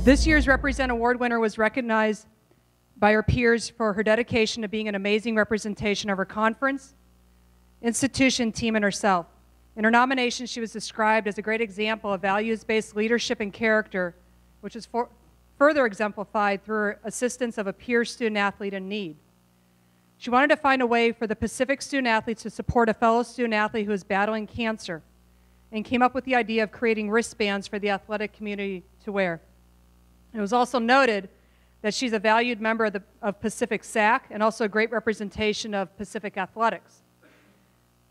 This year's Represent Award winner was recognized by her peers for her dedication to being an amazing representation of her conference, institution, team, and herself. In her nomination, she was described as a great example of values-based leadership and character, which is further exemplified through her assistance of a peer student-athlete in need. She wanted to find a way for the Pacific student-athletes to support a fellow student-athlete who is battling cancer, and came up with the idea of creating wristbands for the athletic community to wear. It was also noted that she's a valued member of Pacific SAC and also a great representation of Pacific athletics.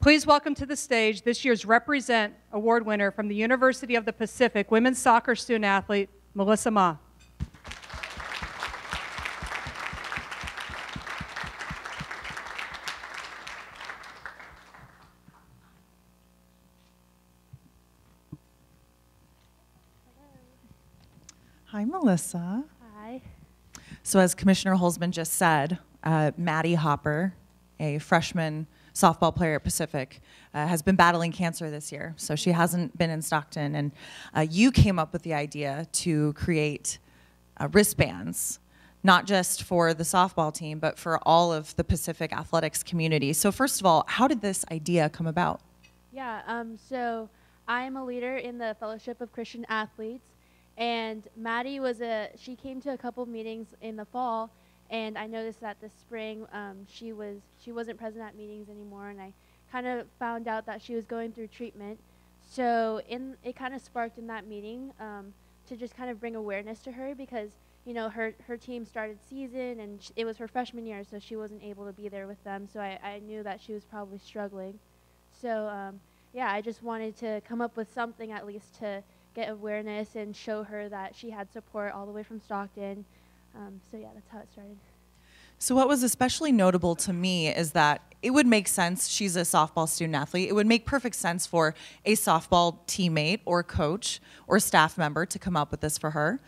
Please welcome to the stage this year's Represent Award winner from the University of the Pacific, women's soccer student athlete, Melissa Ma. Hi, Melissa. Hi. So as Commissioner Holzman just said, Maddie Hopper, a freshman softball player at Pacific, has been battling cancer this year, so she hasn't been in Stockton. And you came up with the idea to create wristbands, not just for the softball team, but for all of the Pacific athletics community. So first of all, how did this idea come about? Yeah, so I am a leader in the Fellowship of Christian Athletes, and Maddie she came to a couple meetings in the fall, and I noticed that this spring she wasn't present at meetings anymore, and I kind of found out that she was going through treatment. So it kind of sparked in that meeting to just kind of bring awareness to her, because you know her team started season and it was her freshman year, so she wasn't able to be there with them. So I knew that she was probably struggling. So yeah, I just wanted to come up with something at least to get awareness and show her that she had support all the way from Stockton. So yeah, that's how it started. So what was especially notable to me is that it would make sense, she's a softball student athlete, it would make perfect sense for a softball teammate or coach or staff member to come up with this for her.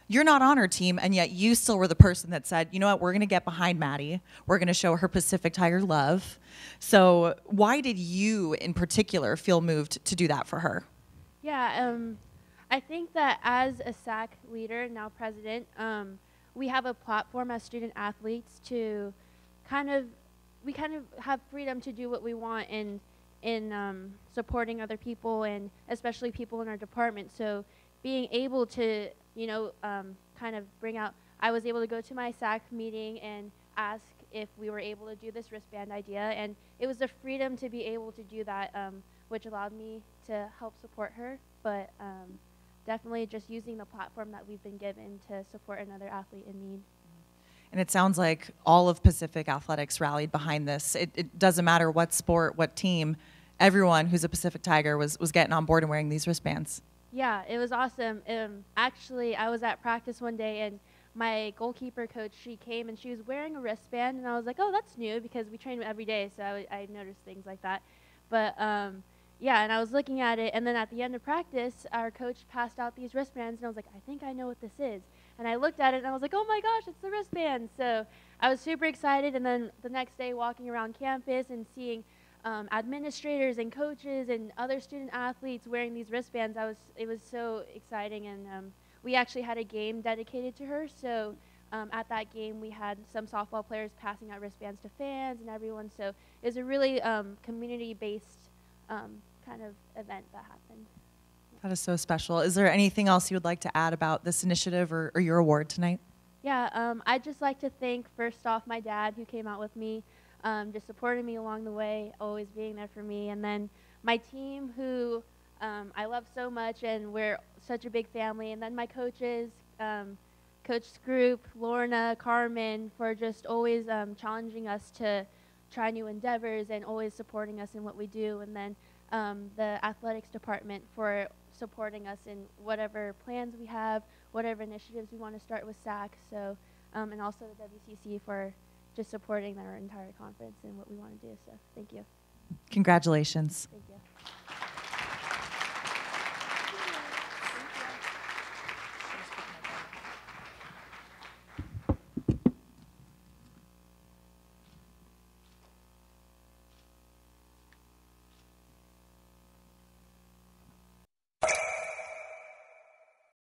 You're not on her team, and yet you still were the person that said, you know what, we're gonna get behind Maddie, we're gonna show her Pacific Tiger love. So why did you in particular feel moved to do that for her? Yeah, I think that as a SAC leader, now president, we have a platform as student athletes to we kind of have freedom to do what we want in supporting other people, and especially people in our department. So being able to, you know, kind of bring out, I was able to go to my SAC meeting and ask if we were able to do this wristband idea, and it was the freedom to be able to do that, which allowed me to help support her, but definitely just using the platform that we've been given to support another athlete in need. And it sounds like all of Pacific Athletics rallied behind this. It doesn't matter what sport, what team, everyone who's a Pacific Tiger was getting on board and wearing these wristbands. Yeah, it was awesome. Actually, I was at practice one day, and my goalkeeper coach, she came and she was wearing a wristband, and I was like, oh, that's new, because we train every day, so I noticed things like that. But yeah, and I was looking at it, and then at the end of practice, our coach passed out these wristbands, and I was like, I think I know what this is. And I looked at it, and I was like, oh my gosh, it's the wristband. So I was super excited, and then the next day walking around campus and seeing administrators and coaches and other student athletes wearing these wristbands, it was so exciting. And we actually had a game dedicated to her, so at that game we had some softball players passing out wristbands to fans and everyone, so it was a really community-based kind of event that happened. That is so special. Is there anything else you would like to add about this initiative or your award tonight? Yeah, I'd just like to thank, first off, my dad, who came out with me, just supporting me along the way, always being there for me, and then my team, who I love so much, and we're such a big family, and then my coaches, Coach Scroop, Lorna, Carmen, for just always challenging us to try new endeavors and always supporting us in what we do, and then the athletics department for supporting us in whatever plans we have, whatever initiatives we want to start with SAC, so, and also the WCC for just supporting our entire conference and what we want to do, so thank you. Congratulations. Thank you.